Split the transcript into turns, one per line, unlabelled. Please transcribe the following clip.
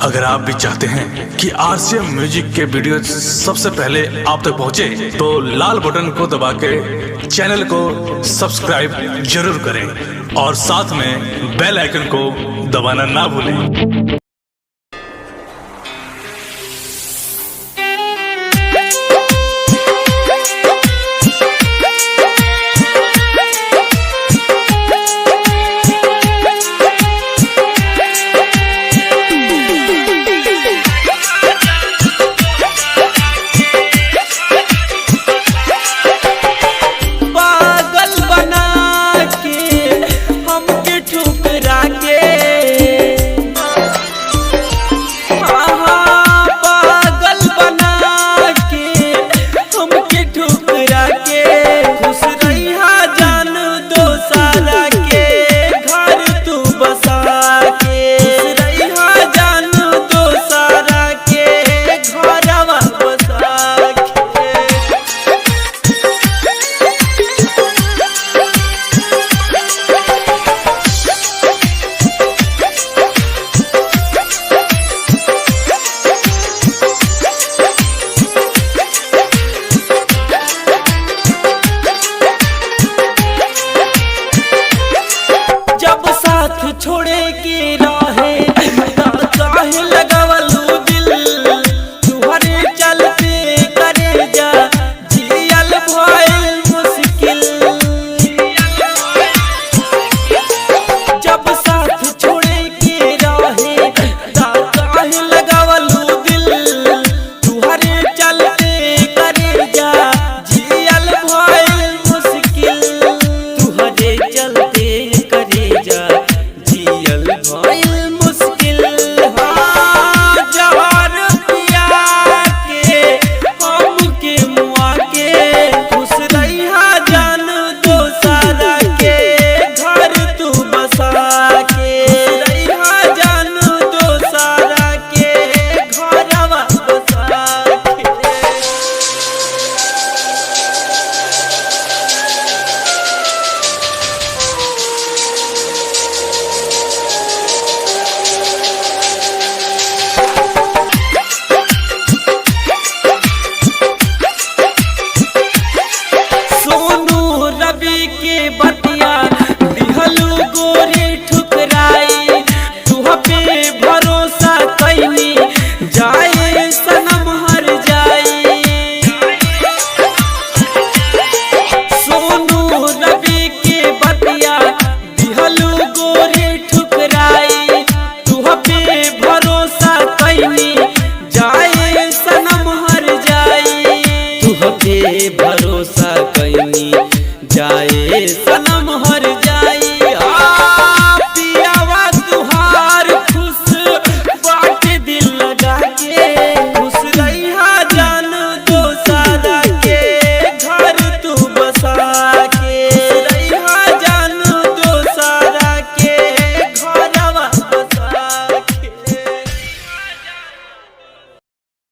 अगर आप भी चाहते हैं कि आरसीएम म्यूजिक के वीडियो सबसे पहले आप तक पहुंचे, तो लाल बटन को दबा के चैनल को सब्सक्राइब जरूर करें और साथ में बेल आइकन को दबाना ना भूलें।
छोड़े के राहे काहे लगावलू दिल, तुहरे चलते करे जा जियल भइल मुश्किल। जब साथ छोड़े के राहे काहे लगावलू दिल, तुहरे चलते करे जा जियल भइल मुश्किल। तुहरे चलते करे जा भरोसा कैनी जाए सनम हर